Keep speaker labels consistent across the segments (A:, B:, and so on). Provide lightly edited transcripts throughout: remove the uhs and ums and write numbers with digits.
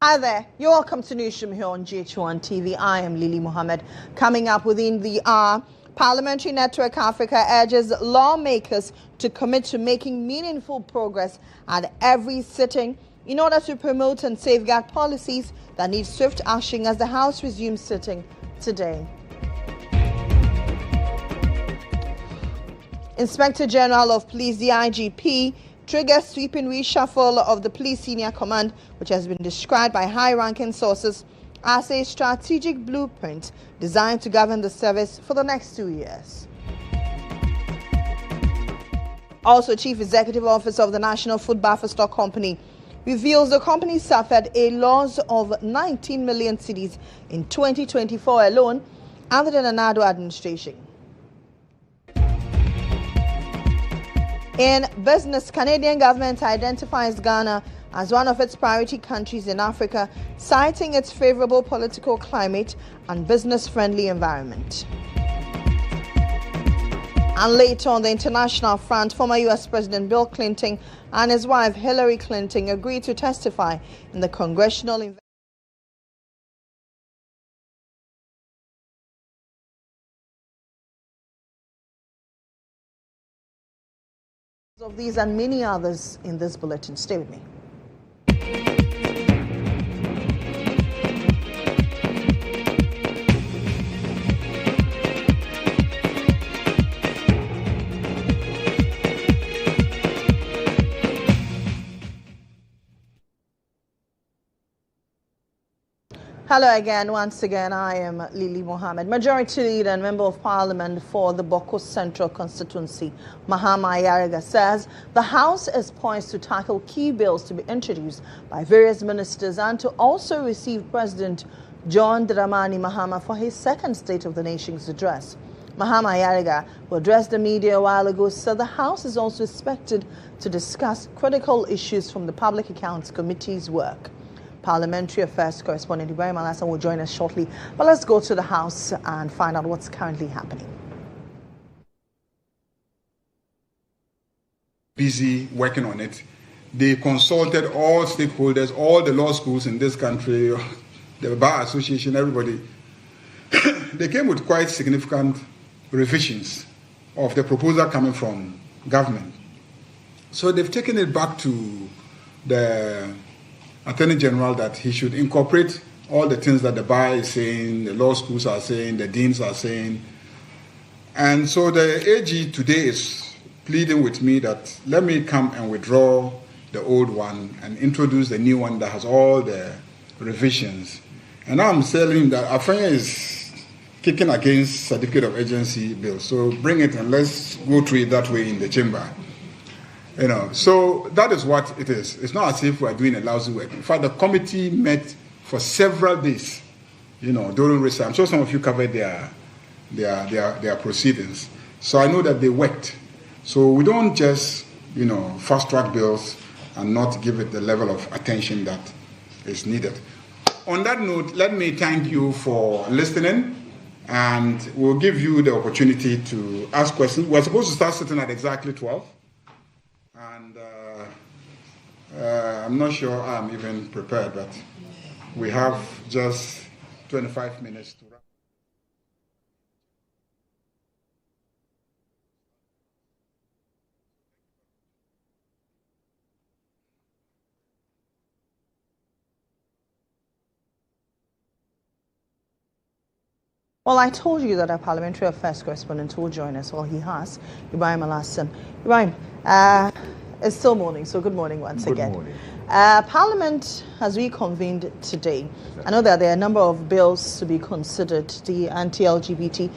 A: Hi there, you're welcome to Newsroom here on GHOne TV. I am Mohammed. Coming up within the hour, Parliamentary Network Africa urges lawmakers to commit to making meaningful progress at every sitting in order to promote and safeguard policies that need swift action as the House resumes sitting today. Inspector General of Police, the IGP, triggers sweeping reshuffle of the police senior command, which has been described by high-ranking sources as a strategic blueprint designed to govern the service for the next 2 years. Also, Chief Executive Officer of the National Food Buffer Stock Company reveals the company suffered a loss of 19 million cedis in 2024 alone under the Nanado administration. In business, Canadian government identifies Ghana as one of its priority countries in Africa, citing its favorable political climate and business-friendly environment. And later on the international front, former U.S. President Bill Clinton and his wife Hillary Clinton agreed to testify in the congressional investigation of these and many others in this bulletin. Stay with me. Hello again. Once again, I am Mohammed. Majority Leader and Member of Parliament for the Boko Central Constituency, Mohammed Yariga, says the House is poised to tackle key bills to be introduced by various ministers and to also receive President John Dramani Mahama for his second State of the Nation's address. Mohammed Yariga, who addressed the media a while ago, said the House is also expected to discuss critical issues from the Public Accounts Committee's work. Parliamentary Affairs correspondent Ibrahim Alassan will join us shortly. But let's go to the House and find out what's currently happening.
B: Busy working on it. They consulted all stakeholders, all the law schools in this country, the Bar Association, everybody. They came with quite significant revisions of the proposal coming from government. So they've taken it back to the Attorney General that he should incorporate all the things that the bar is saying, the law schools are saying, the deans are saying. And so the AG today is pleading with me that let me come and withdraw the old one and introduce the new one that has all the revisions. And now I'm telling him that Afanya is kicking against certificate of agency bill. So bring it and let's go through it that way in the chamber. You know, so that is what it is. It's not as if we are doing a lousy work. In fact, the committee met for several days, you know, during recess. I'm sure some of you covered their proceedings. So I know that they worked. So we don't just, you know, fast-track bills and not give it the level of attention that is needed. On that note, let me thank you for listening, and we'll give you the opportunity to ask questions. We're supposed to start sitting at exactly 12. And I'm not sure I'm even prepared, but we have just 25 minutes to wrap.
A: Well, I told you that our Parliamentary Affairs correspondent will join us. Well, he has, Ibrahim Alassan. Ibrahim, it's still morning, so good morning once again.
C: Good morning.
A: Parliament has reconvened today. I know that there are a number of bills to be considered. The anti-LGBT,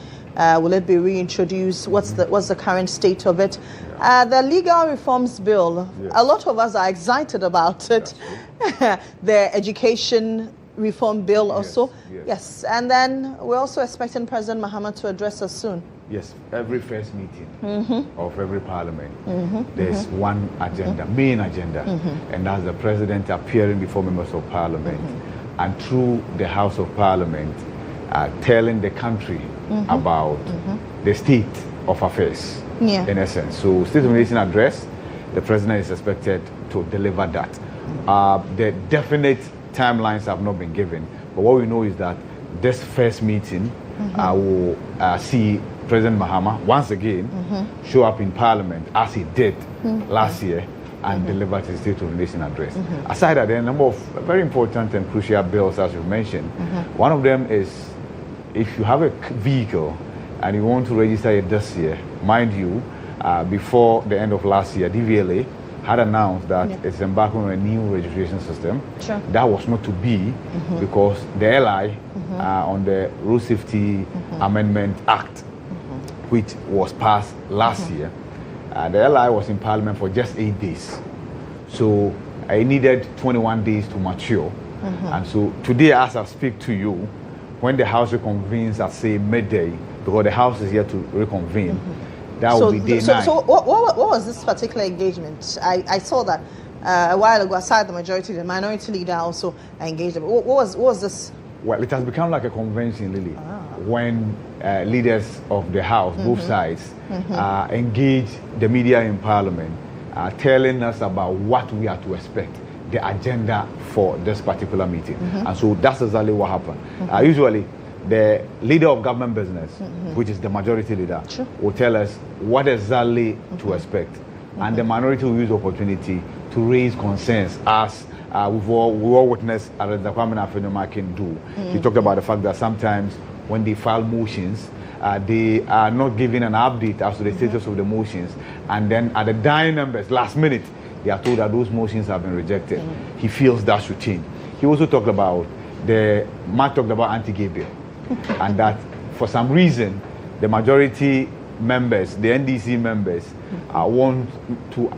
A: will it be reintroduced? What's the current state of it? The legal reforms bill, yes. A lot of us are excited about it. The education reform bill also. Yes. And then we're also expecting President Mohammed to address us soon.
C: Yes, every first meeting of every parliament, there's one agenda, main agenda, and that's the president appearing before members of parliament and through the House of Parliament telling the country about the state of affairs, in essence. So, State of the Nation address, the president is expected to deliver that. The definite timelines have not been given. But what we know is that this first meeting will see President Mahama once again show up in Parliament as he did last year and delivered his State of the Nation address. Aside that, there are a number of very important and crucial bills, as you've mentioned. One of them is, if you have a vehicle and you want to register it this year, mind you, before the end of last year, DVLA had announced that it's embarking on a new registration system.
A: Sure.
C: That was not to be because the LI on the Road Safety Amendment Act, which was passed last year, the LI was in Parliament for just 8 days. So it needed 21 days to mature. And so today, as I speak to you, when the House reconvenes at, say, midday, because the House is here to reconvene, that will be day 9.
A: So what was this particular engagement? I saw that a while ago, aside the majority, the minority leader also engaged. What was this?
C: Well, it has become like a convention, Lily, when leaders of the House, both sides, engage the media in Parliament, telling us about what we are to expect, the agenda for this particular meeting. And so that's exactly what happened. Usually, the leader of government business, which is the majority leader, will tell us what exactly to expect. And the minority will use the opportunity to raise concerns, as we all witnessed as the Kwame Afenema can do. He talked about the fact that sometimes when they file motions, they are not given an update as to the status of the motions. And then at the dying numbers, last minute, they are told that those motions have been rejected. He feels that should change. He also talked about anti-gay bill. And that for some reason, the majority members, the NDC members, want to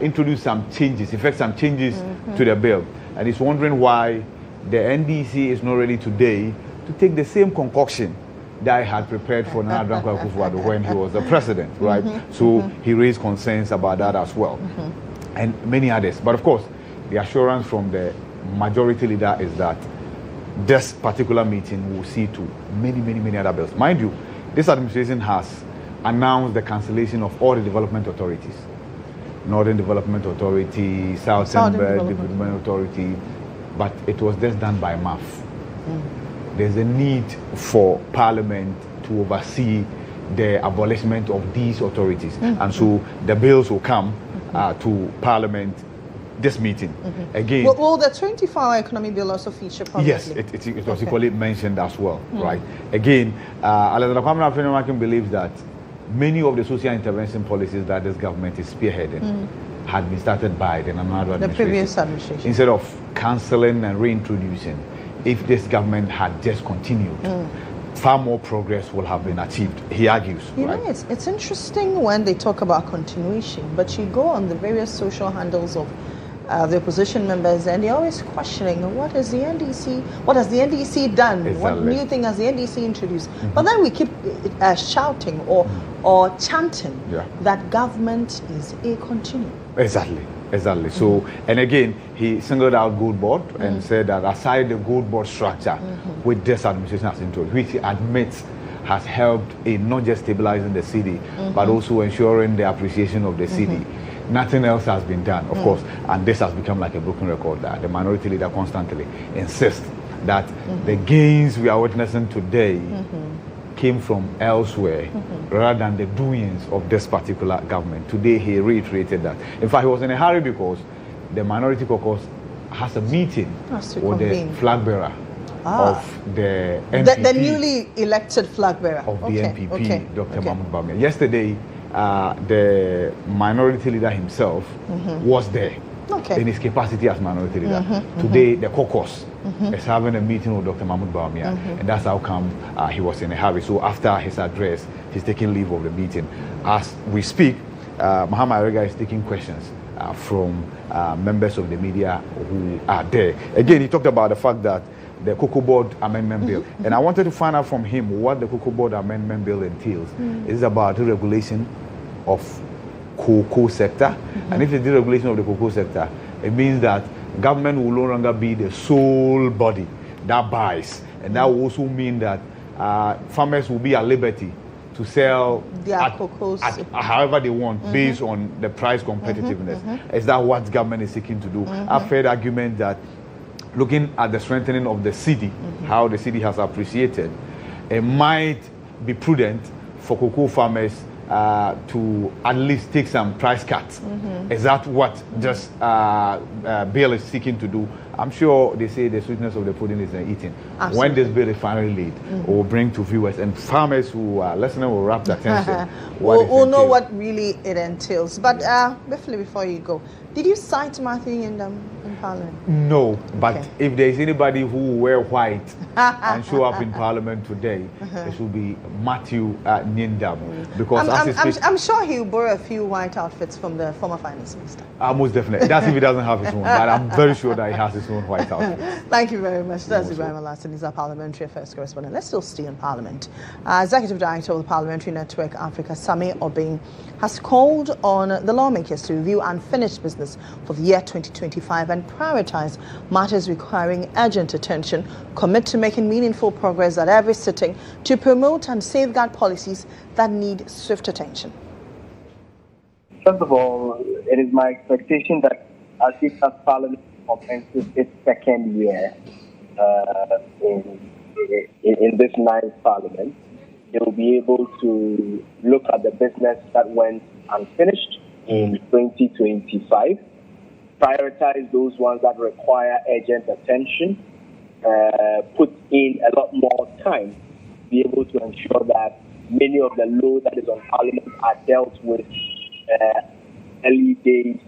C: introduce some changes, effect some changes to the bill. And he's wondering why the NDC is not ready today to take the same concoction that I had prepared for Nana Dankwa Akufo-Addo when he was the president, right? So he raised concerns about that as well, and many others. But of course, the assurance from the majority leader is that this particular meeting will see to many other bills. Mind you, this administration has announced the cancellation of all the development authorities. Northern Development Authority, Southern Development Authority, but it was just done by mouth. There's a need for Parliament to oversee the abolishment of these authorities. And so the bills will come to Parliament this meeting. Again,
A: will the 24-hour economy bill also feature prominently?
C: Yes, it was equally mentioned as well, right? Again, Alexander Kwame Afenema believes that many of the social intervention policies that this government is spearheading had been started by the Nana administration. The previous administration. Instead of cancelling and reintroducing, if this government had just continued, far more progress will have been achieved, he argues.
A: You know, it's interesting when they talk about continuation, but you go on the various social handles of the opposition members, and they're always questioning, what has the NDC done?
C: Exactly.
A: What new thing has the NDC introduced? But then we keep shouting or chanting that government is a continuum.
C: Exactly. So, and again, he singled out Gold Board and said that aside the Gold Board structure, which this administration has introduced, which he admits has helped in not just stabilizing the city, but also ensuring the appreciation of the city. Nothing else has been done, of course, and this has become like a broken record. That the minority leader constantly insists that the gains we are witnessing today came from elsewhere rather than the doings of this particular government. Today he reiterated that. In fact, he was in a hurry because the minority caucus has a meeting with the flag bearer of the NPP.
A: The newly elected flag bearer
C: of the NPP, Dr. Mohammed Bawumia. Yesterday, the minority leader himself was there in his capacity as minority leader. Today, the caucus is having a meeting with Dr. Mohammed Bawumia, and that's how come he was in a hurry. So after his address, he's taking leave of the meeting. As we speak, Mohammed Arega is taking questions from members of the media who are there. Again, he talked about the fact that the Cocoa Board Amendment Bill. And I wanted to find out from him what the Cocoa Board Amendment Bill entails. It's about deregulation of cocoa sector. And if it's deregulation of the cocoa sector, it means that government will no longer be the sole body that buys. And that will also mean that farmers will be at liberty to sell
A: their cocoa
C: however they want based on the price competitiveness. Is that what government is seeking to do? I've heard argument that looking at the strengthening of the cedi, how the cedi has appreciated, it might be prudent for cocoa farmers to at least take some price cuts. Is that what this bill is seeking to do? I'm sure they say the sweetness of the pudding is eating.
A: Absolutely.
C: When this bill is finally laid, we'll bring to viewers and farmers who are listening will wrap their attention.
A: We'll know what really it entails. But briefly before you go, did you cite Matthew Nyindam in Parliament?
C: No, but if there is anybody who will wear white and show up in Parliament today, it should be Matthew Nyindam. Because
A: I'm sure he'll borrow a few white outfits from the former finance minister.
C: Most definitely. That's if he doesn't have his own, but I'm very sure that he has his own white outfit.
A: Thank you very much. That's Ibrahim Alassane. He's our Parliamentary Affairs correspondent. Let's still stay in Parliament. Executive Director of the Parliamentary Network Africa, Sami Obeng, has called on the lawmakers to review unfinished business for the year 2025 and prioritize matters requiring urgent attention, commit to making meaningful progress at every sitting to promote and safeguard policies that need swift attention.
D: First of all, it is my expectation that as Parliament commences its second year in this ninth Parliament, they will be able to look at the business that went unfinished in 2025, prioritize those ones that require urgent attention, put in a lot more time, be able to ensure that many of the load that is on Parliament are dealt with early days,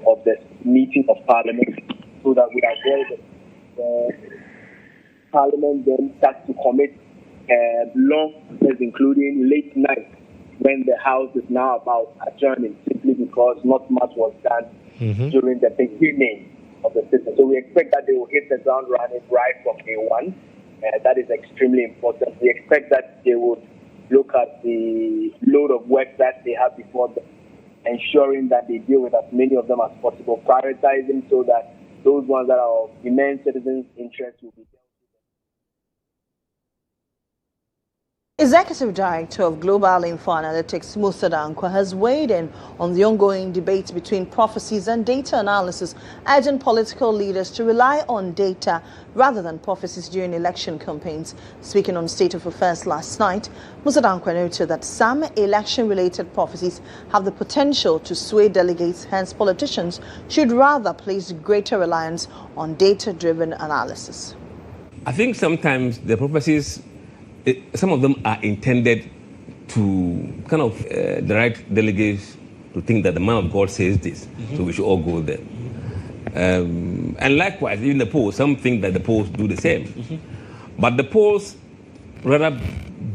D: of the meeting of Parliament, so that we avoid the Parliament then starts to commit long, including late night, when the House is now about adjourning, simply because not much was done during the beginning of the session. So we expect that they will hit the ground running right from day one. That is extremely important. We expect that they would look at the load of work that they have before them, ensuring that they deal with as many of them as possible, prioritizing so that those ones that are of immense citizens' interest will be dealt with.
A: Executive Director of Global Info Analytics, Musa Dankwa, has weighed in on the ongoing debate between prophecies and data analysis, urging political leaders to rely on data rather than prophecies during election campaigns. Speaking on State of Affairs last night, Musa Dankwa noted that some election-related prophecies have the potential to sway delegates, hence politicians should rather place greater reliance on data-driven analysis.
E: I think sometimes the prophecies, some of them are intended to kind of direct delegates to think that the man of God says this, so we should all go there. And likewise, even the polls, some think that the polls do the same. But the polls rather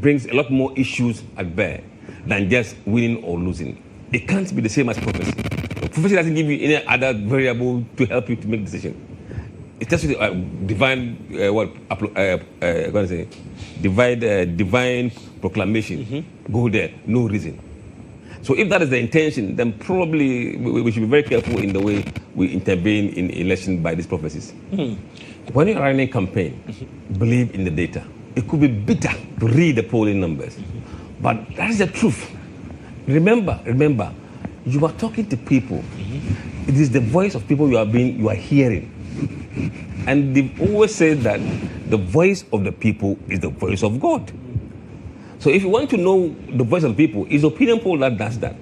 E: brings a lot more issues at bear than just winning or losing. It can't be the same as prophecy. Prophecy doesn't give you any other variable to help you to make decisions. It's just divine divine proclamation. Go there, no reason. So if that is the intention, then probably we should be very careful in the way we intervene in election by these prophecies. When you're running a campaign, believe in the data. It could be bitter to read the polling numbers, but that is the truth. Remember, you are talking to people. It is the voice of people you are hearing. And they've always said that the voice of the people is the voice of God. So if you want to know the voice of the people, it's opinion poll that does that.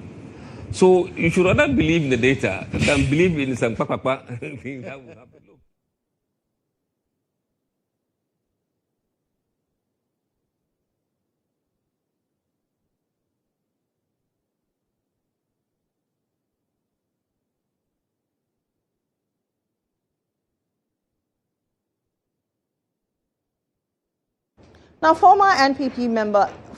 E: So you should rather believe in the data than believe in some thing that will happen.
A: Now, former NPP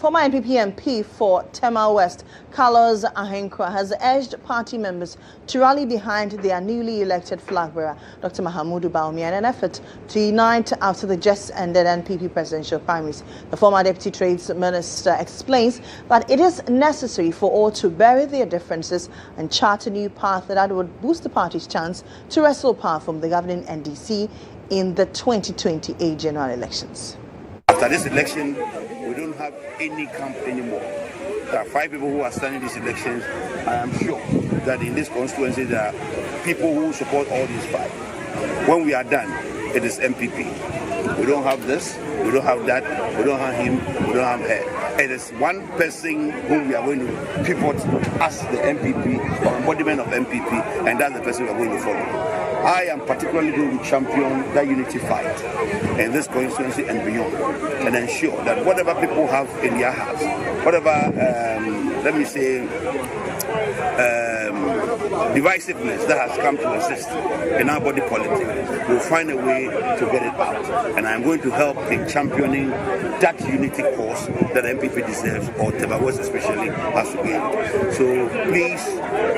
A: MP for Tema West, Carlos Ahenkra, has urged party members to rally behind their newly elected flag bearer, Dr. Mahamudu Bawumia, in an effort to unite after the just ended NPP presidential primaries. The former Deputy Trades Minister explains that it is necessary for all to bury their differences and chart a new path that would boost the party's chance to wrestle power from the governing NDC in the 2028 general elections.
F: After this election, we don't have any camp anymore. There are 5 people who are standing these elections. I am sure that in this constituency there are people who support all these 5. When we are done, it is MPP. We don't have this, we don't have that, we don't have him, we don't have her. It is one person whom we are going to pivot as the MPP or embodiment of MPP, and that's the person we are going to follow. I am particularly going to champion that unity fight in this constituency and beyond, and ensure that whatever people have in their hearts, whatever, let me say, divisiveness that has come to exist in our body politic, we'll find a way to get it out. And I'm going to help in championing that unity cause that MPP deserves, or Teba West especially has to be. So please,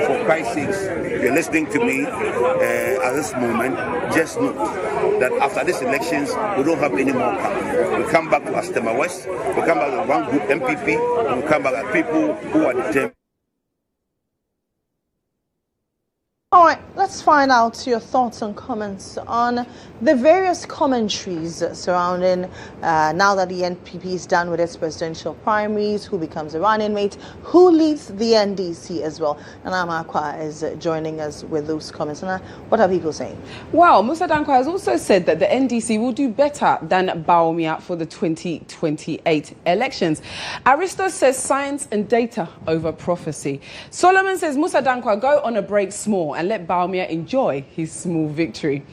F: for Christ's sake, if you're listening to me at this moment, just note that after these elections, we don't have any more coming. We come back to Astema West, we come back to one group MPP, and we come back as people who are determined.
A: All right, let's find out your thoughts and comments on the various commentaries surrounding now that the NPP is done with its presidential primaries, who becomes a running mate, who leads the NDC as well. And Amakwa is joining us with those comments. And what are people saying?
G: Well, Musa Dankwa has also said that the NDC will do better than Bawumia for the 2028 elections. Aristo says science and data over prophecy. Solomon says Musa Dankwa go on a break small and let Bawumia enjoy his small victory.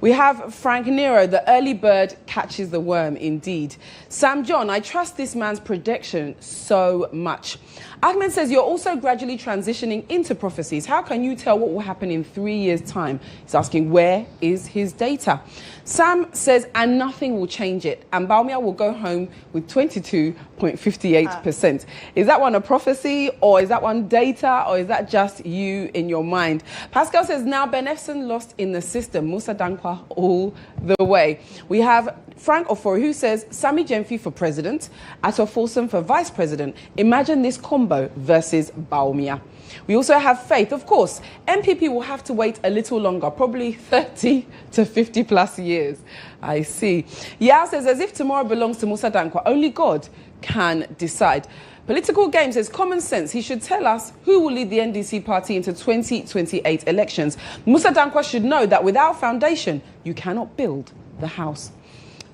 G: We have Frank Nero, the early bird catches the worm indeed. Sam John, I trust this man's prediction so much. Ahmed says you're also gradually transitioning into prophecies. How can you tell what will happen in 3 years' time? He's asking, where is his data? Sam says, and nothing will change it. And Bawumia will go home with 22.58%. Is that one a prophecy, or is that one data, or is that just you in your mind? Pascal says, now Ben Efson lost in the system. Musa Dankwa all the way. We have Frank Ofori, who says, Sammy Gyamfi for president, Ato Folsom for vice president. Imagine this combo versus Bawumia. We also have Faith. Of course, MPP will have to wait a little longer, probably 30 to 50 plus years. I see. Yao says, as if tomorrow belongs to Musa Dankwa, only God can decide. Political Game says, common sense, he should tell us who will lead the NDC party into 2028 elections. Musa Dankwa should know that without foundation, you cannot build the house.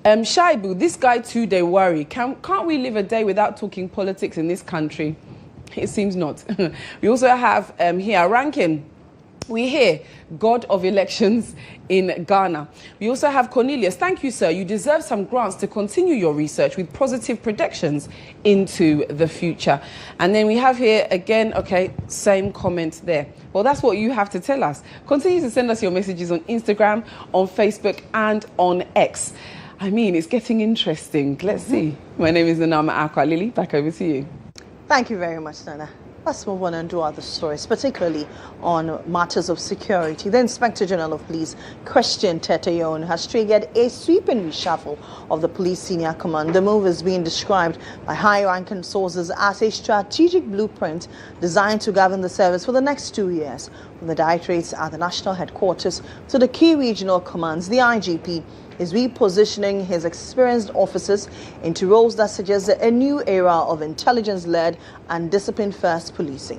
G: Shaibu, this guy too, they worry. Can't we live a day without talking politics in this country? It seems not. We also have here, Rankin. We hear God of elections in Ghana. We also have Cornelius. Thank you, sir. You deserve some grants to continue your research with positive predictions into the future. And then we have here again, okay, same comment there. Well, that's what you have to tell us. Continue to send us your messages on Instagram, on Facebook, and on X. I mean, it's getting interesting. Let's see. My name is Nanama Akwa. Lily, back over to you.
A: Thank you very much, Nana. Let's move on and do other stories, particularly on matters of security. The Inspector General of Police, Christian GHOne, has triggered a sweeping reshuffle of the police senior command. The move is being described by high-ranking sources as a strategic blueprint designed to govern the service for the next 2 years. From the directorates at the national headquarters to the key regional commands, the IGP is repositioning his experienced officers into roles that suggest a new era of intelligence-led and discipline-first policing.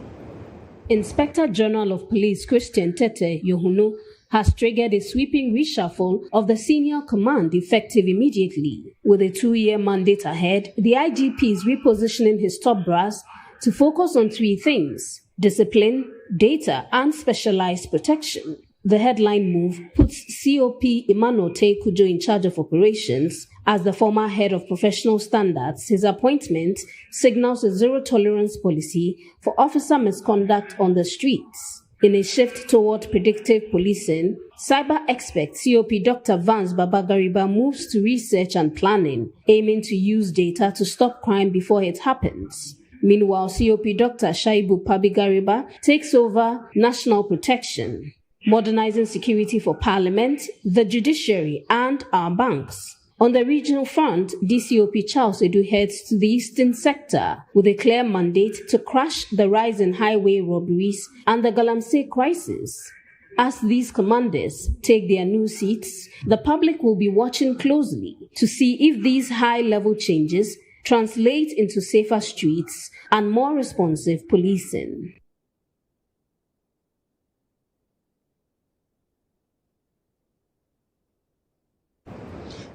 H: Inspector General of Police Christian GHOne has triggered a sweeping reshuffle of the senior command effective immediately. With a 2-year mandate ahead, the IGP is repositioning his top brass to focus on 3 things: discipline, data, and specialized protection. The headline move puts COP Emmanuel Kujo in charge of operations. As the former head of professional standards, his appointment signals a zero-tolerance policy for officer misconduct on the streets. In a shift toward predictive policing, cyber expert COP Dr. Vance Babagariba moves to research and planning, aiming to use data to stop crime before it happens. Meanwhile, COP Dr. Shaibu Pabigariba takes over national protection, modernizing security for Parliament, the judiciary, and our banks. On the regional front, DCOP Charles Edu heads to the eastern sector with a clear mandate to crush the rise in highway robberies and the Galamsey crisis. As these commanders take their new seats, the public will be watching closely to see if these high-level changes translate into safer streets and more responsive policing.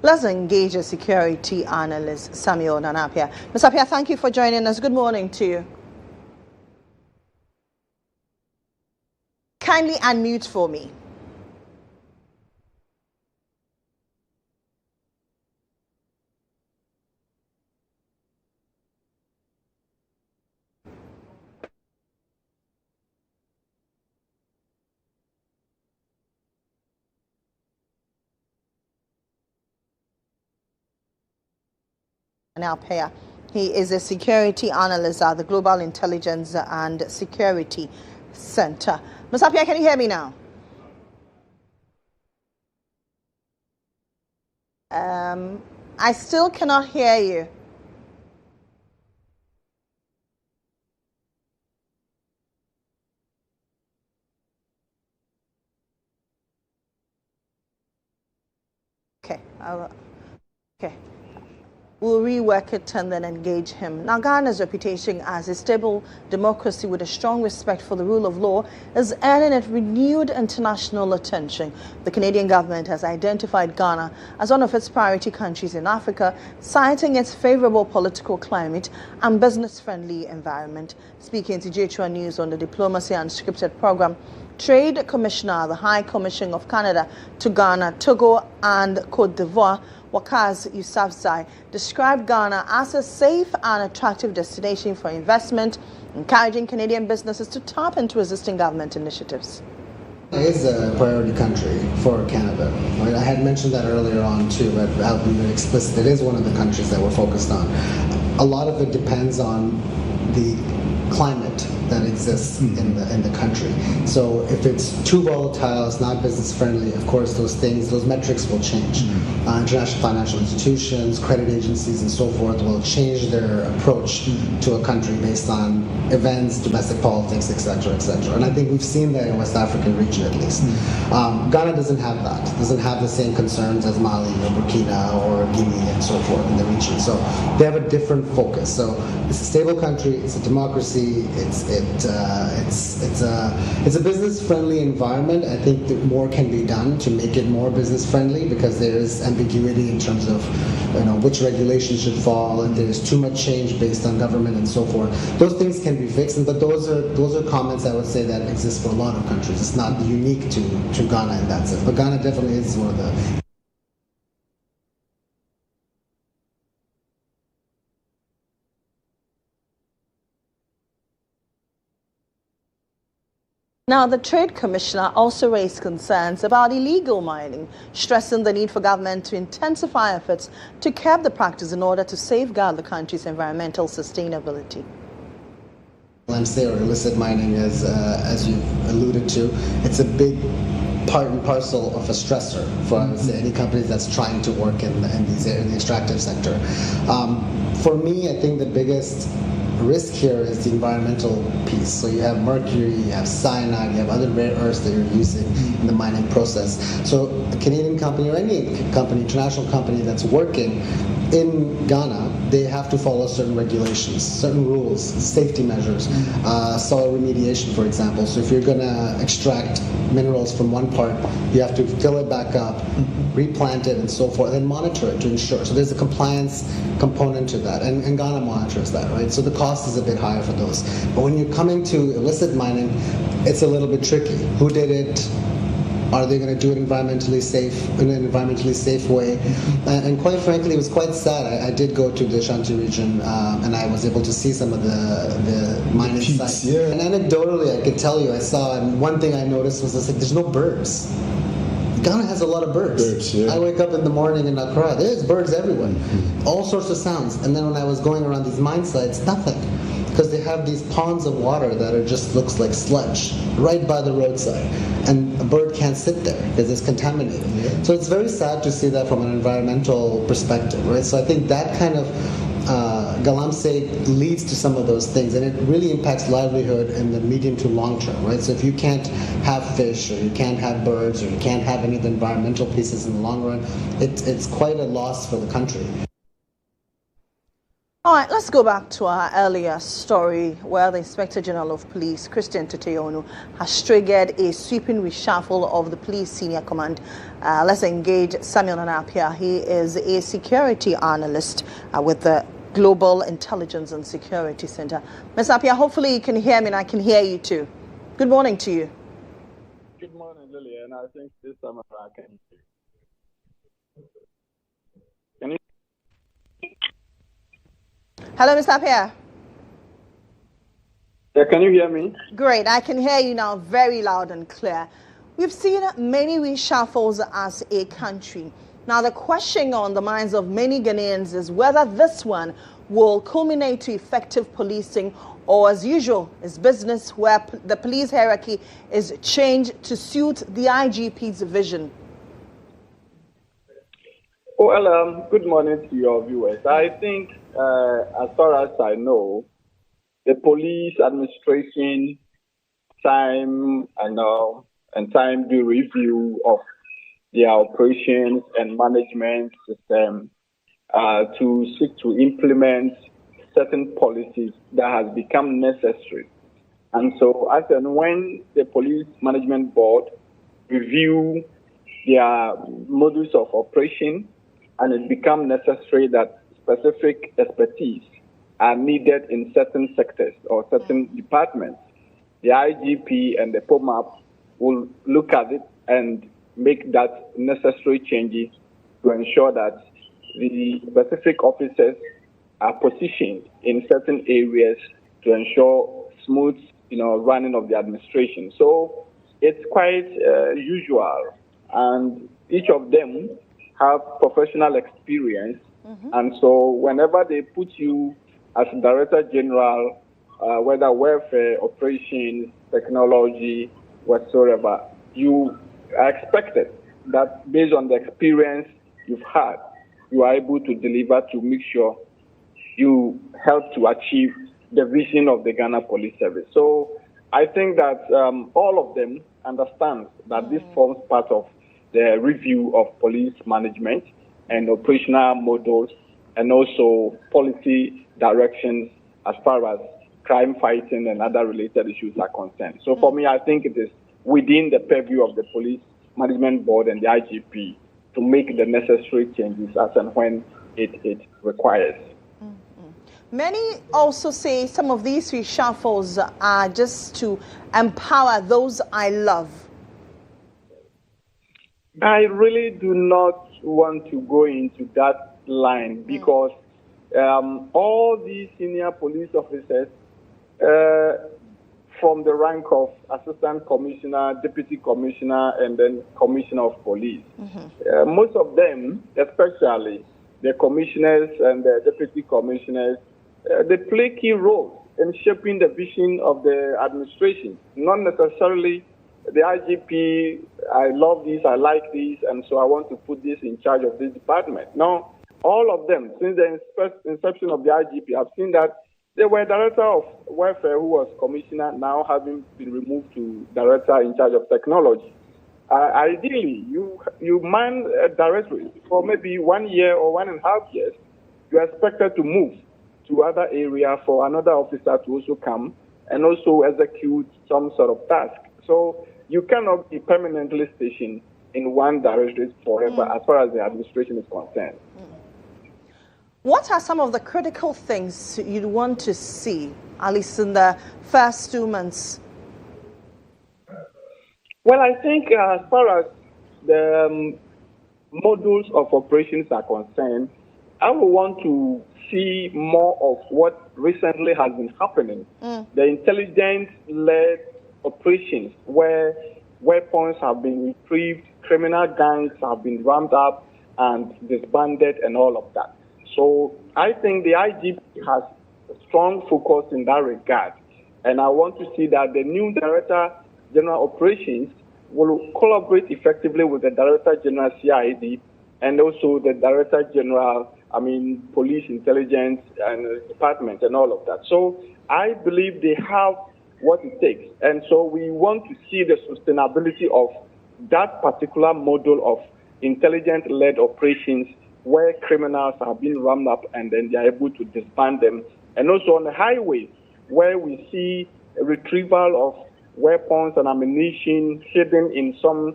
A: Let's engage a security analyst, Samuel Nanapia. Mr. Apia, thank you for joining us. Good morning to you. Kindly unmute for me. Alpea. He is a security analyst at the Global Intelligence and Security Center. Mr. Apia, can you hear me now? I still cannot hear you. Okay. Okay. We'll rework it and then engage him. Now, Ghana's reputation as a stable democracy with a strong respect for the rule of law is earning it renewed international attention. The Canadian government has identified Ghana as one of its priority countries in Africa, citing its favorable political climate and business-friendly environment. Speaking to GHOne News on the Diplomacy Unscripted program, Trade Commissioner, the High Commission of Canada to Ghana, Togo and Cote d'Ivoire, Wakaz Yousafzai, described Ghana as a safe and attractive destination for investment, encouraging Canadian businesses to tap into existing government initiatives.
I: It is a priority country for Canada. Right? I had mentioned that earlier on too, but I'll be very explicit. It is one of the countries that we're focused on. A lot of it depends on the climate that exists in the country. So if it's too volatile, it's not business friendly, of course those metrics will change. International financial institutions, credit agencies and so forth will change their approach to a country based on events, domestic politics, etc., etc. And I think we've seen that in West African region at least. Ghana doesn't have that, doesn't have the same concerns as Mali or Burkina or Guinea and so forth in the region. So they have a different focus. So it's a stable country, it's a democracy, it's a business-friendly environment. I think that more can be done to make it more business-friendly because there is ambiguity in terms of which regulations should fall, and there's too much change based on government and so forth. Those things can be fixed, but those are comments I would say that exist for a lot of countries. It's not unique to Ghana in that sense, but Ghana definitely is one of the.
A: Now, the Trade Commissioner also raised concerns about illegal mining, stressing the need for government to intensify efforts to curb the practice in order to safeguard the country's environmental sustainability.
I: Or illicit mining, as you alluded to, it's a big part and parcel of a stressor for, I would say, any company that's trying to work in the extractive sector. For me, I think the biggest risk here is the environmental piece. So you have mercury, you have cyanide, you have other rare earths that you're using in the mining process. So a Canadian company or any company, international company that's working in Ghana, they have to follow certain regulations, certain rules, safety measures, soil remediation, for example. So if you're going to extract minerals from one part, you have to fill it back up, replant it, and so forth, and monitor it to ensure. So there's a compliance component to that, and Ghana monitors that, right? So the cost is a bit higher for those. But when you're coming to illicit mining, it's a little bit tricky. Who did it? Are they going to do it environmentally safe, in an environmentally safe way? And quite frankly, it was quite sad. I did go to the Ashanti region, and I was able to see some of the mining sites. Yeah. And anecdotally, I could tell you, I saw, and one thing I noticed was there's no birds. Ghana has a lot of birds. Yeah. I wake up in the morning in Accra, there's birds everywhere. All sorts of sounds. And then when I was going around these mine sites, nothing. Because they have these ponds of water that are just looks like sludge right by the roadside. And a bird can't sit there because it's contaminated. Yeah. So it's very sad to see that from an environmental perspective, right? So I think that kind of galamsey leads to some of those things, and it really impacts livelihood in the medium to long term, right? So if you can't have fish, or you can't have birds, or you can't have any of the environmental pieces in the long run, it's quite a loss for the country.
A: All right, let's go back to our earlier story where the Inspector General of Police, Christian Tete GHOne, has triggered a sweeping reshuffle of the police senior command. Let's engage Samuel Nanapia. He is a security analyst with the Global Intelligence and Security Center. Ms. Apia, hopefully you can hear me and I can hear you too. Good morning to you.
J: Good morning, Lillian. I think this time I can hear you. Can you?
A: Hello, Ms. Apia.
J: Yeah, can you hear me?
A: Great. I can hear you now very loud and clear. We've seen many reshuffles as a country. Now, the question on the minds of many Ghanaians is whether this one will culminate to effective policing or, as usual, is business where the police hierarchy is changed to suit the IGP's vision.
J: Well, good morning to your viewers. I think, as far as I know, the police administration time and time due review of their operations and management system to seek to implement certain policies that has become necessary. And so as and when the police management board review their modus of operation and it becomes necessary that specific expertise are needed in certain sectors or certain departments, the IGP and the POMAP will look at it and make that necessary changes to ensure that the specific officers are positioned in certain areas to ensure smooth, running of the administration. So it's quite usual, and each of them have professional experience. And so whenever they put you as Director General, whether welfare, operations, technology, whatsoever, you are expected that based on the experience you've had, you are able to deliver to make sure you help to achieve the vision of the Ghana Police Service. So I think that all of them understand that this forms part of the review of police management and operational models and also policy directions as far as crime fighting and other related issues are concerned. So for me, I think it is within the purview of the police management board and the IGP to make the necessary changes as and when it requires.
A: Many also say some of these reshuffles are just to empower those I love.
J: I really do not want to go into that line because all these senior police officers from the rank of assistant commissioner, deputy commissioner, and then commissioner of police. Most of them, especially the commissioners and the deputy commissioners, they play key roles in shaping the vision of the administration. Not necessarily the IGP, I love this, I like this, and so I want to put this in charge of this department. No, all of them, since the inception of the IGP, I've seen that they were director of welfare who was commissioner, now having been removed to director in charge of technology. Ideally, you man a directorate for maybe 1 year or 1.5 years. You are expected to move to other area for another officer to also come and also execute some sort of task. So you cannot be permanently stationed in one directorate forever as far as the administration is concerned.
A: What are some of the critical things you'd want to see, at least in the first 2 months?
J: Well, I think as far as the models of operations are concerned, I would want to see more of what recently has been happening. The intelligence-led operations where weapons have been retrieved, criminal gangs have been ramped up and disbanded and all of that. So I think the IGP has a strong focus in that regard. And I want to see that the new Director General Operations will collaborate effectively with the Director General CID and also the Director General, Police Intelligence and Department and all of that. So I believe they have what it takes. And so we want to see the sustainability of that particular model of intelligence-led operations where criminals have been rounded up and then they are able to disband them. And also on the highways, where we see a retrieval of weapons and ammunition hidden in some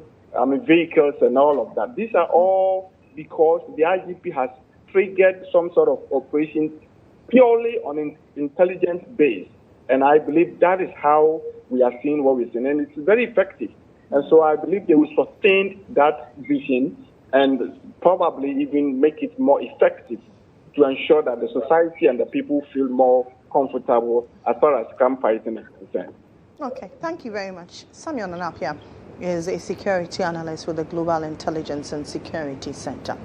J: vehicles and all of that. These are all because the IGP has triggered some sort of operation purely on an intelligence base. And I believe that is how we are seeing what we're seeing. And it's very effective. And so I believe they will sustain that vision and probably even make it more effective to ensure that the society and the people feel more comfortable as far as crime fighting is concerned.
A: Okay, thank you very much. Samuel Nanapia is a security analyst with the Global Intelligence and Security Center.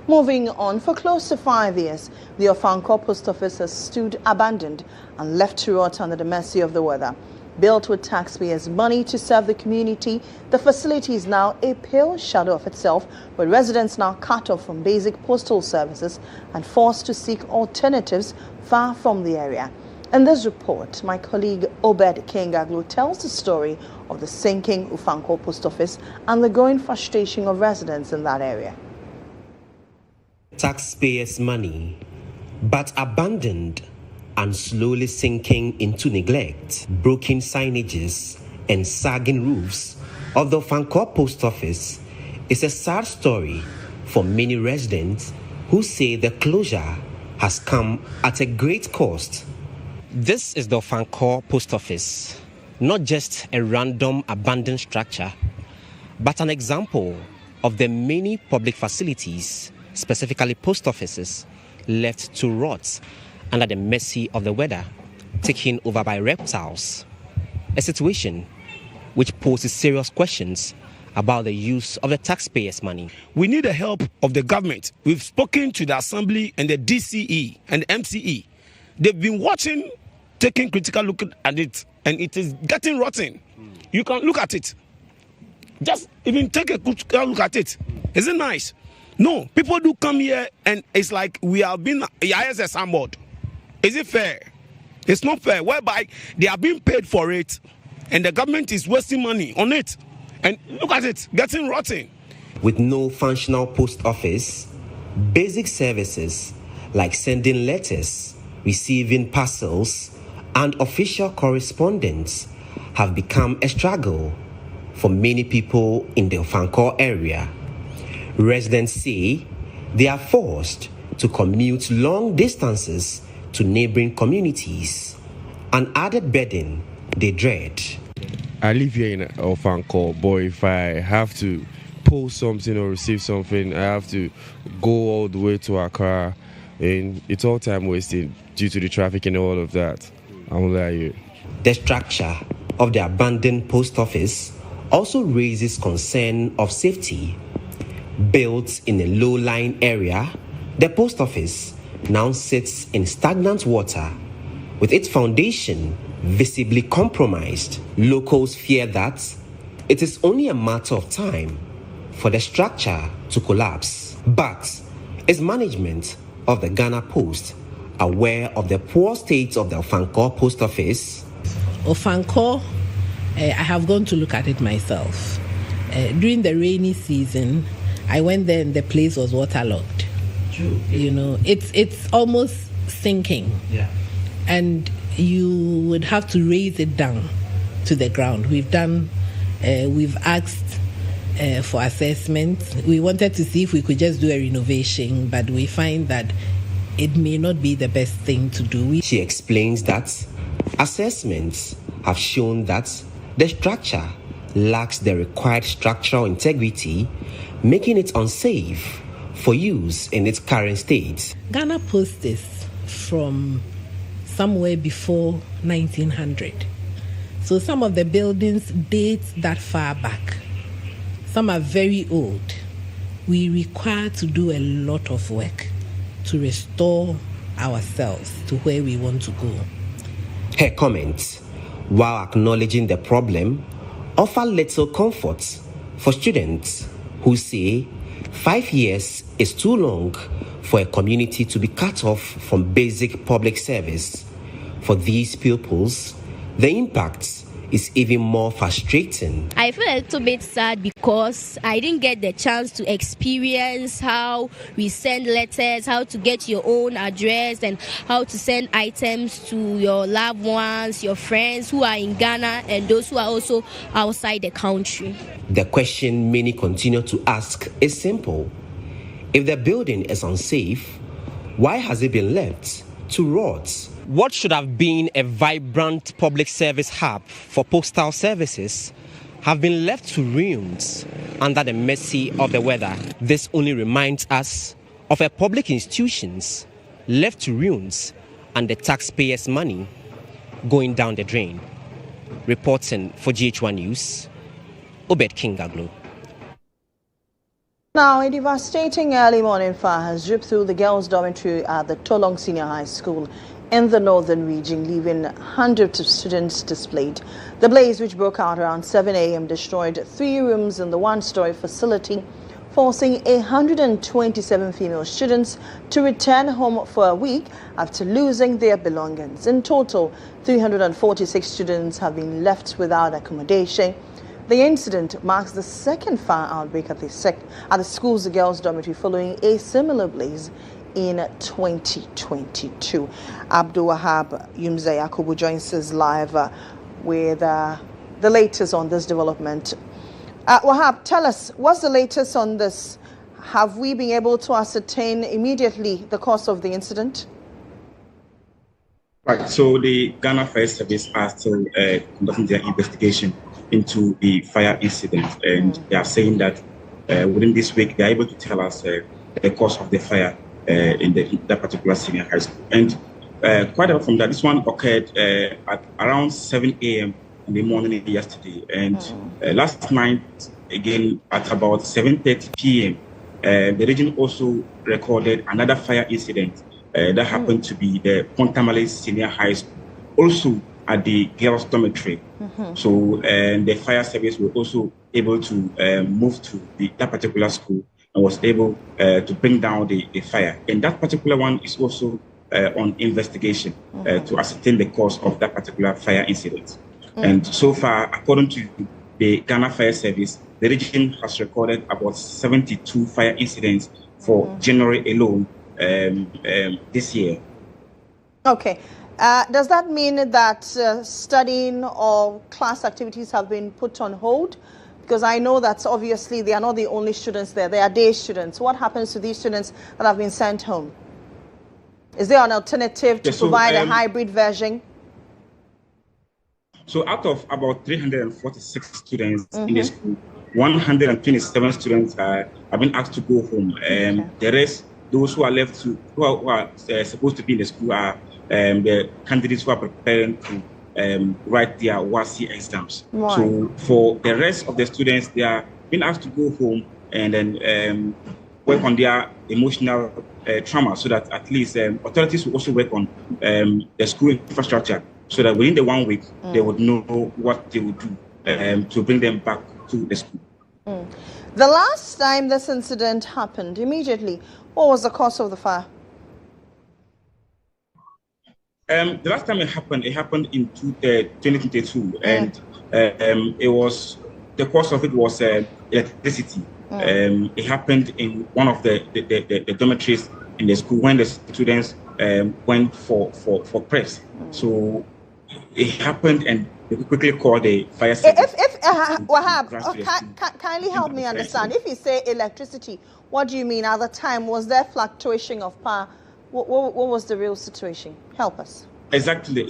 A: Moving on, for close to 5 years, the Ofankor post office has stood abandoned and left to rot under the mercy of the weather. Built with taxpayers' money to serve the community, the facility is now a pale shadow of itself, with residents now cut off from basic postal services and forced to seek alternatives far from the area. In this report, my colleague Obed Kengaglu tells the story of the sinking Ofankor post office and the growing frustration of residents in that area.
K: Taxpayers' money, but abandoned and slowly sinking into neglect. Broken signages and sagging roofs of the Ofankor post office is a sad story for many residents who say the closure has come at a great cost. This is the Ofankor post office, not just a random abandoned structure, but an example of the many public facilities, specifically post offices, left to rot under the mercy of the weather, taken over by reptiles. A situation which poses serious questions about the use of the taxpayers' money.
L: We need the help of the government. We've spoken to the Assembly and the DCE and the MCE. They've been watching, taking critical look at it, and it is getting rotten. You can look at it. Just even take a critical look at it. Is it nice? No, people do come here and it's like we have been ISS board. Is it fair? It's not fair, whereby they are being paid for it and the government is wasting money on it. And look at it, getting rotten.
K: With no functional post office, basic services like sending letters, receiving parcels, and official correspondence have become a struggle for many people in the Ofankor area. Residents say they are forced to commute long distances to neighboring communities, an added burden they dread.
M: I live here in Ofankor, but if I have to post something or receive something, I have to go all the way to Accra, and it's all time wasted due to the traffic and all of that. I won't lie to you.
K: The structure of the abandoned post office also raises concern of safety. Built in a low-lying area, the post office now sits in stagnant water, with its foundation visibly compromised. Locals fear that it is only a matter of time for the structure to collapse. But is management of the Ghana Post aware of the poor state of the Ofankor post office?
N: Ofankor, I have gone to look at it myself. During the rainy season, I went there and the place was waterlogged.
K: True.
N: You know, it's almost sinking.
K: Yeah.
N: And you would have to raise it down to the ground. We've asked for assessments. We wanted to see if we could just do a renovation, but we find that it may not be the best thing to do.
K: She explains that assessments have shown that the structure lacks the required structural integrity, making it unsafe for use in its current state.
N: Ghana Post is from somewhere before 1900. So some of the buildings date that far back. Some are very old. We require to do a lot of work to restore ourselves to where we want to go.
K: Her comments, while acknowledging the problem, offer little comfort for students who say 5 years is too long for a community to be cut off from basic public service. For these pupils, the impact is even more frustrating.
O: I feel a little bit sad because I didn't get the chance to experience how we send letters, how to get your own address, and how to send items to your loved ones, your friends who are in Ghana and those who are also outside the country.
K: The question many continue to ask is simple. If the building is unsafe, why has it been left to rot? What should have been a vibrant public service hub for postal services have been left to ruins under the mercy of the weather. This only reminds us of a public institutions left to ruins and the taxpayers' money going down the drain. Reporting for GHOne News, Obed Kingaglo.
A: Now, a devastating early morning fire has ripped through the girls' dormitory at the Tolong Senior High School in the northern region, leaving hundreds of students displaced. The blaze, which broke out around 7 a.m., destroyed 3 rooms in the one-story facility, forcing 127 female students to return home for a week after losing their belongings. In total, 346 students have been left without accommodation. The incident marks the second fire outbreak at the school's girls' dormitory following a similar blaze in 2022. Abdul Wahab Yumze Yakubu joins us live with the latest on this development. Wahab, tell us, what's the latest on this? Have we been able to ascertain immediately the cause of the incident?
P: Right, so the Ghana Fire Service are still conducting their investigation into the fire incident, and they are saying that within this week they are able to tell us the cause of the fire in that particular senior high school. And quite a lot from that, this one occurred at around 7 a.m. in the morning yesterday. And last night, again, at about 7:30 p.m., the region also recorded another fire incident that happened to be the Pontamale Senior High School, also at the girls' dormitory. So the fire service were also able to move to that particular school and was able to bring down the fire. And that particular one is also on investigation to ascertain the cause of that particular fire incident. And so far, according to the Ghana Fire Service, the region has recorded about 72 fire incidents for January alone this year.
A: Okay. Does that mean that studying or class activities have been put on hold? Because I know that obviously they are not the only students there. They are day students. What happens to these students that have been sent home? Is there an alternative to provide a hybrid version?
P: So out of about 346 students in the school, 127 students have been asked to go home. The rest, those who are left who are supposed to be in the school are the candidates who are preparing to write their WASI exams. Right. So for the rest of the students, they are being asked to go home and then work on their emotional trauma, so that at least authorities will also work on the school infrastructure, so that within the 1 week they would know what they would do to bring them back to the school.
A: The last time this incident happened, immediately, what was the cause of the fire?
P: The last time it happened in 2022, and it was, the cause of it was electricity. It happened in one of the dormitories in the school when the students went for preps. So it happened, and they quickly called the fire service.
A: Wahab, kindly help me understand. If you say electricity, what do you mean? At the time, was there fluctuation of power? What was the real situation? Help us. Exactly.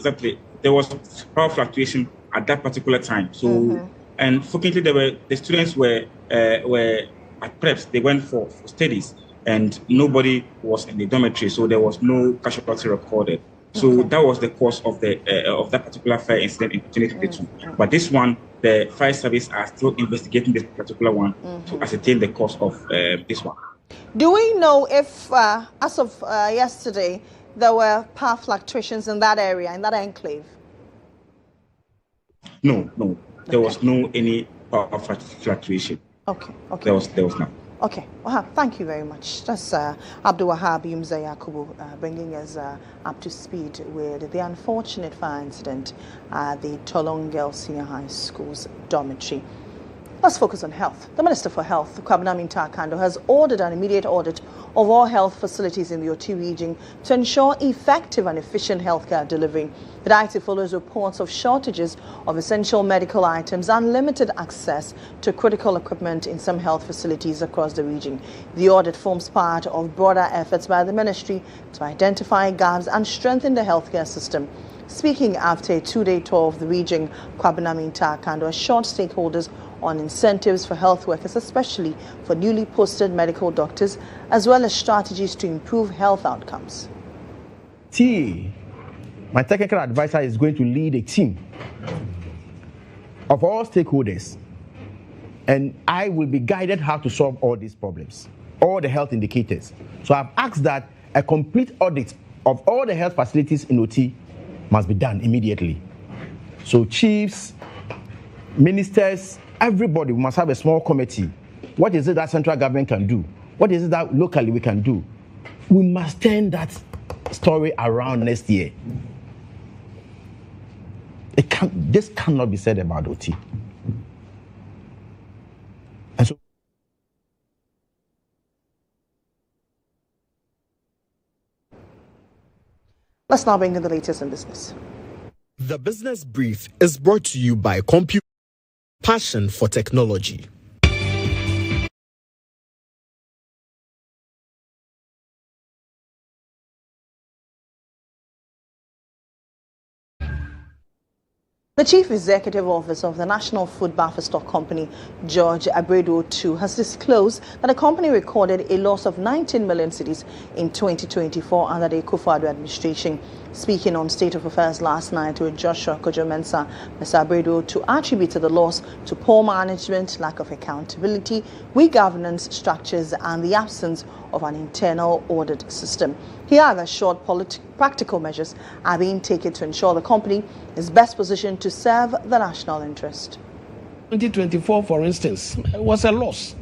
P: There was power fluctuation at that particular time. So, and fortunately, the students were at preps. They went for studies, and nobody was in the dormitory, so there was no casualty recorded. So that was the cause of that particular fire incident in 2022. But this one, the fire service are still investigating this particular one to ascertain the cause of this one.
A: Do we know if, as of yesterday, there were power fluctuations in that area, in that enclave?
P: No. There was no any power fluctuation.
A: Okay.
P: There was none.
A: Okay, Wahab, thank you very much. That's Abdul Wahab Yumza Yakubu bringing us up to speed with the unfortunate fire incident at the Tolong Girls Senior High School's dormitory. Let's focus on health. The Minister for Health, Kwabena Minta-Kando, has ordered an immediate audit of all health facilities in the OT region to ensure effective and efficient healthcare delivery. The diety follows reports of shortages of essential medical items and limited access to critical equipment in some health facilities across the region. The audit forms part of broader efforts by the ministry to identify gaps and strengthen the healthcare system. Speaking after a two-day tour of the region, Kwabena Minta-Kando assured stakeholders on incentives for health workers, especially for newly posted medical doctors, as well as strategies to improve health outcomes.
Q: My technical advisor is going to lead a team of all stakeholders, and I will be guided how to solve all these problems, all the health indicators. So I've asked that a complete audit of all the health facilities in OT must be done immediately. So chiefs, ministers, everybody must have a small committee. What is it that central government can do? What is it that locally we can do? We must turn that story around next year. This cannot be said about OT. And so
A: let's now bring in the latest in business.
R: The Business Brief is brought to you by Computer Passion for Technology.
A: The Chief Executive Officer of the National Food Buffer Stock Company, George Abredo II, has disclosed that the company recorded a loss of 19 million cedis in 2024 under the Akufo-Addo administration. Speaking on State of Affairs last night with Joshua Kojo-Mensah, Mr. Abredo II attributed the loss to poor management, lack of accountability, weak governance structures, and the absence of an internal audit system. He has assured practical measures are being taken to ensure the company is best positioned to serve the national interest.
L: 2024, for instance, was a loss.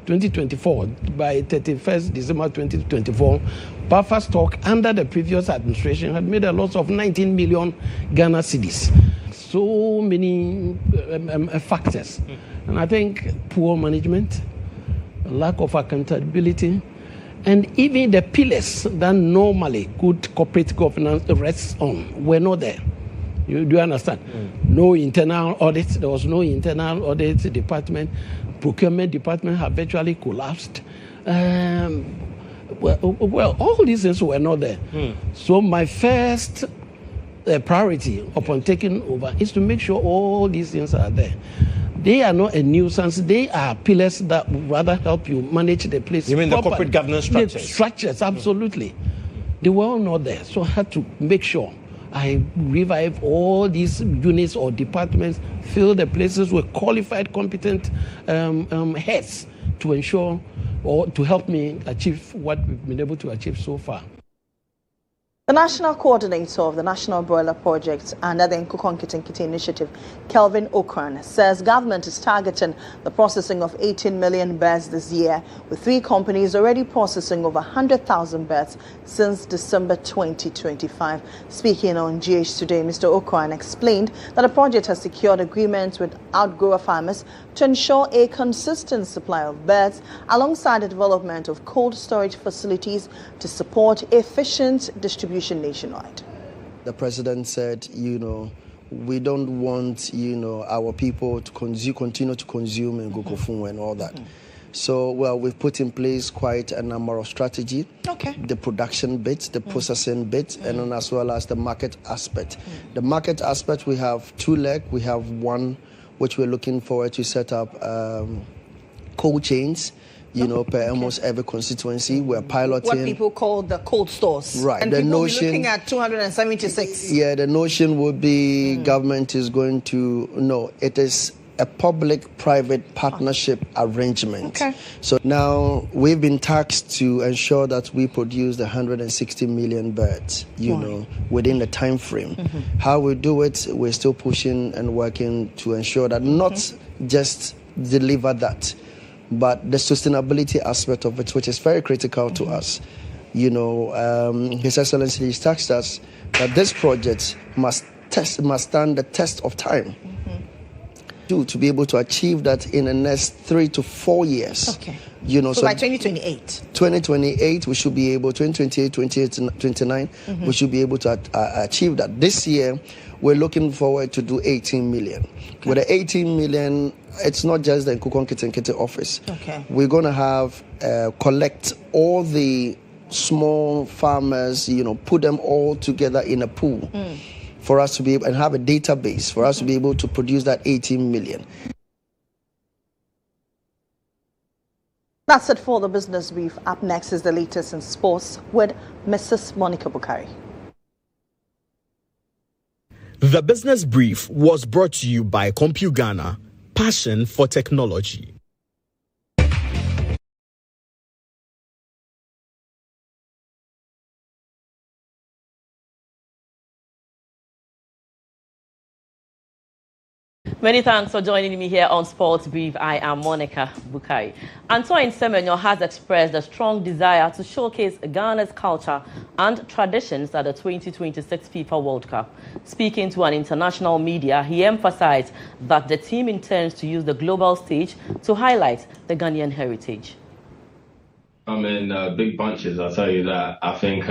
L: 2024, by 31st December 2024, buffer stock under the previous administration had made a loss of 19 million Ghana cedis. So many factors. And I think poor management, lack of accountability, and even the pillars that normally good corporate governance rests on were not there. You do understand? No internal audit. There was no internal audit department. Procurement department have virtually collapsed. Well, all these things were not there. So my first priority upon taking over is to make sure all these things are there. They are not a nuisance. They are pillars that would rather help you manage the place.
Q: You mean the corporate governance structures?
L: The structures, absolutely. They were all not there. So I had to make sure I revive all these units or departments, fill the places with qualified, competent heads to ensure or to help me achieve what we've been able to achieve so far.
A: The National Coordinator of the National Broiler Project under the Nkukon Kitinkiti Initiative, Kelvin Okran, says government is targeting the processing of 18 million birds this year, with 3 companies already processing over 100,000 birds since December 2025. Speaking on GH Today, Mr. Okran explained that the project has secured agreements with outgrower farmers to ensure a consistent supply of birds, alongside the development of cold storage facilities to support efficient distribution nationwide.
S: The president said, we don't want, our people to continue to consume in Gokofun and all that. So, we've put in place quite a number of strategies.
A: Okay.
S: The production bit, the processing bit, and then as well as the market aspect. The market aspect, we have 2 legs. We have one which we're looking forward to set up cold chains. Per almost every constituency. We're piloting
A: what people call the cold stores.
S: Right.
A: And
S: the
A: people
S: notion,
A: will be looking at 276.
S: Yeah, the notion would be government is going to, no, it is a public-private partnership arrangement.
A: Okay.
S: So now we've been tasked to ensure that we produce the 160 million birds, within the time frame. How we do it, we're still pushing and working to ensure that not just deliver that, but the sustainability aspect of it, which is very critical to us. His Excellency has tasked us that this project must stand the test of time. To be able to achieve that in the next 3 to 4 years.
A: Okay. So by 2028?
S: 2028, we should be able, 2028, 2029, we should be able to achieve that. This year, we're looking forward to do 18 million. Okay. With the 18 million, it's not just the Nkukon Kitenkete office.
A: Okay.
S: We're going to have, collect all the small farmers, put them all together in a pool. For us to be able and have a database for us to be able to produce that 18 million.
A: That's it for the business brief. Up next is the latest in sports with Mrs. Monica Bukari.
R: The business brief was brought to you by CompuGhana, passion for technology.
T: Many thanks for joining me here on Sports Brief. I am Monica Bukari. Antoine Semenyo has expressed a strong desire to showcase Ghana's culture and traditions at the 2026 FIFA World Cup. Speaking to an international media, he emphasized that the team intends to use the global stage to highlight the Ghanaian heritage.
U: I'm in big bunches, I'll tell you that. I think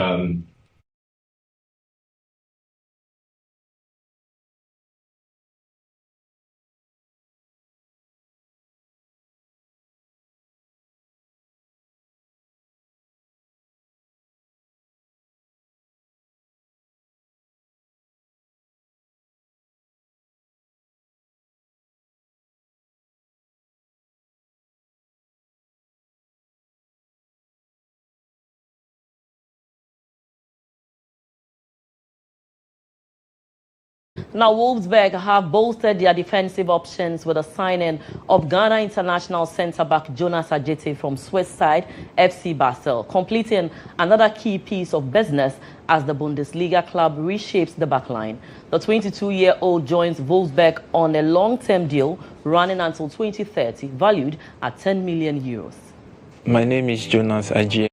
T: Now, Wolfsburg have bolstered their defensive options with the signing of Ghana international centre-back Jonas Ajete from Swiss side FC Basel, completing another key piece of business as the Bundesliga club reshapes the backline. The 22-year-old joins Wolfsburg on a long-term deal running until 2030, valued at 10 million euros.
V: My name is Jonas Ajete.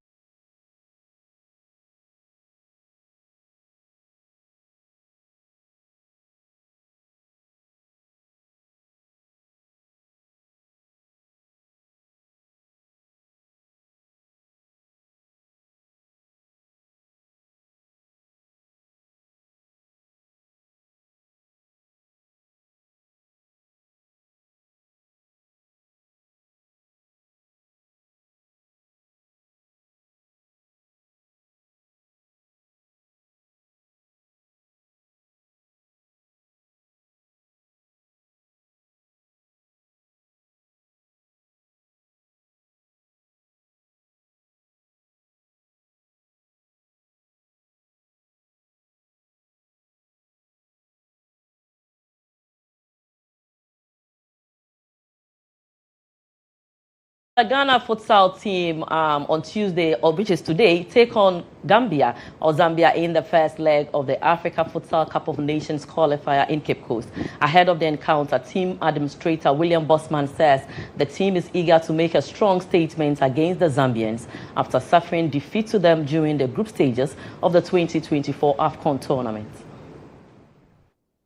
T: The Ghana futsal team on Tuesday, or which is today, take on Gambia or Zambia in the first leg of the Africa Futsal Cup of Nations qualifier in Cape Coast. Ahead of the encounter, team administrator William Bosman says the team is eager to make a strong statement against the Zambians after suffering defeat to them during the group stages of the 2024 AFCON tournament.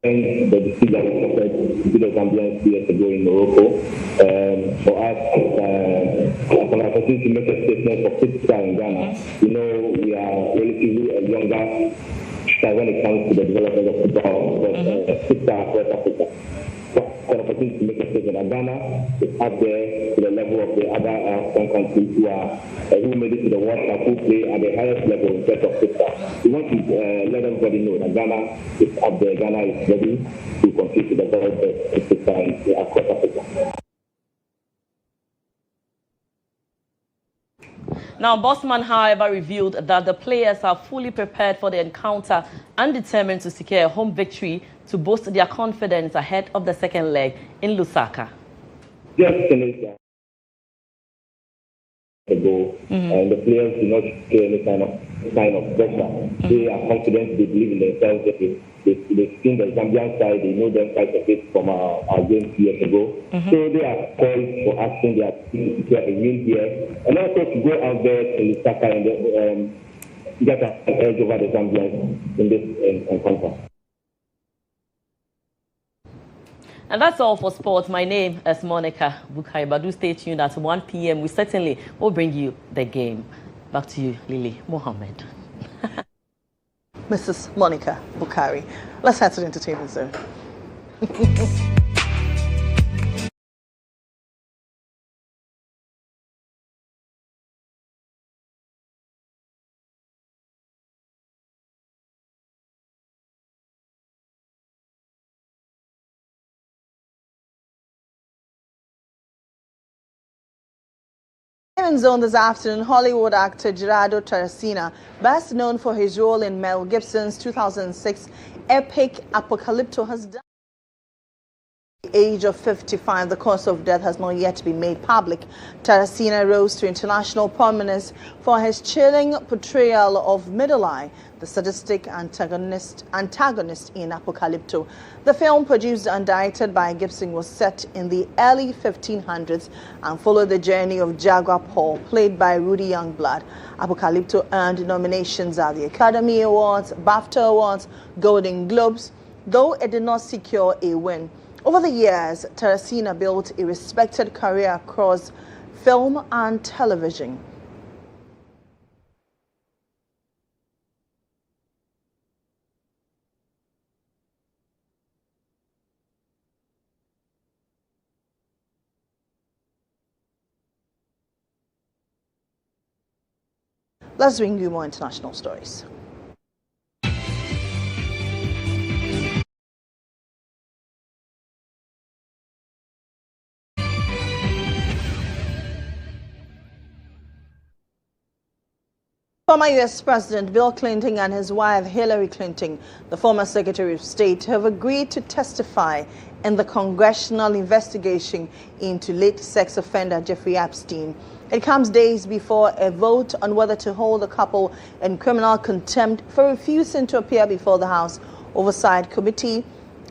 W: The defeat that we suffered to the Zambians 2 years ago in Morocco. For us, as an opportunity to make a statement for futsal in Ghana, we are relatively a younger when it comes to the development of football, but futsal across Africa. For an opportunity to make a statement, and Ghana is up there to the level of the other African countries who made it to the World Cup, who play at the highest level in terms of futsal. We want to let everybody know that Ghana is up there. Ghana is ready to compete with the very best futsal across Africa.
T: Now, Bosman, however, revealed that the players are fully prepared for the encounter and determined to secure a home victory to boost their confidence ahead of the second leg in Lusaka.
W: Just finished the goal, and the players do not show any sign of pressure. They are confident, they believe in themselves, they've seen the Zambian side, they know them quite a bit from our game 2 years ago. So they are poised for action, they are to secure a win here, and also to go out there to Lusaka and get an edge over the Zambians in this encounter.
T: And that's all for sports. My name is Monica Bukai, but do stay tuned at 1 p.m. We certainly will bring you the game. Back to you, Lily Mohammed.
A: Mrs. Monica Bukari. Let's head to the entertainment zone. In zone this afternoon, Hollywood actor Gerardo Teresina, best known for his role in Mel Gibson's 2006 epic Apocalypto, has died at the age of 55. The cause of death has not yet been made public. Teresina rose to international prominence for his chilling portrayal of Middle Eye, the sadistic antagonist in Apocalypto. The film, produced and directed by Gibson, was set in the early 1500s and followed the journey of Jaguar Paul, played by Rudy Youngblood. Apocalypto earned nominations at the Academy Awards, BAFTA Awards, Golden Globes, though it did not secure a win. Over the years, Teresina built a respected career across film and television. Let's bring you more international stories. Former U.S. President Bill Clinton and his wife Hillary Clinton, the former Secretary of State, have agreed to testify in the congressional investigation into late sex offender Jeffrey Epstein. It comes days before a vote on whether to hold the couple in criminal contempt for refusing to appear before the House Oversight Committee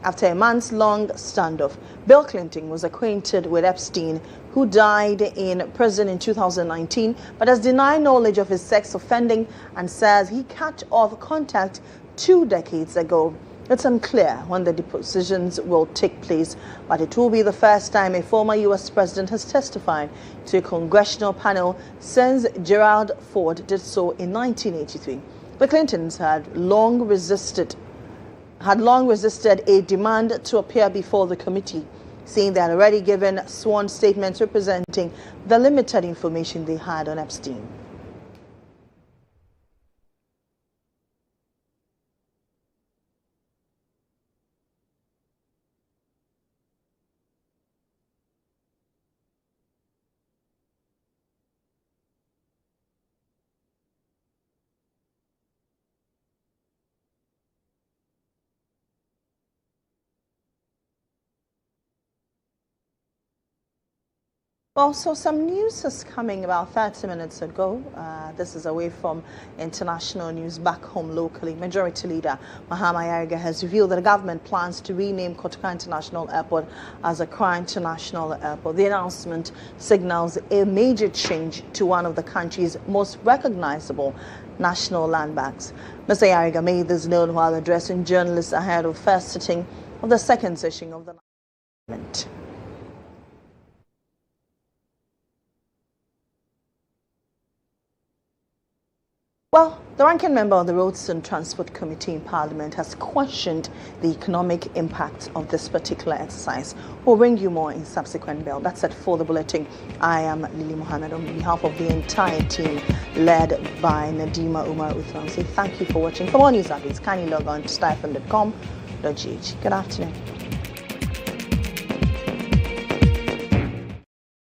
A: after a months-long standoff. Bill Clinton was acquainted with Epstein, who died in prison in 2019, but has denied knowledge of his sex offending and says he cut off contact 2 decades ago. It's unclear when the depositions will take place, but it will be the first time a former U.S. president has testified to a congressional panel since Gerald Ford did so in 1983. The Clintons had long resisted a demand to appear before the committee, saying they had already given sworn statements representing the limited information they had on Epstein. Also, some news is coming about 30 minutes ago. This is away from international news back home locally. Majority Leader Mohammed Yariga has revealed that the government plans to rename Kotoka International Airport as Accra International Airport. The announcement signals a major change to one of the country's most recognizable national landmarks. Mr. Yariga made this known while addressing journalists ahead of first sitting of the second session of the parliament. Well, the ranking member of the Roads and Transport Committee in Parliament has questioned the economic impact of this particular exercise. We'll bring you more in subsequent bell. That's it for the bulletin. I am Lily Mohammed on behalf of the entire team led by Nadima Umar Uthman. Say thank you for watching. For more news updates, kindly log on to stipend.com.gh. Good afternoon.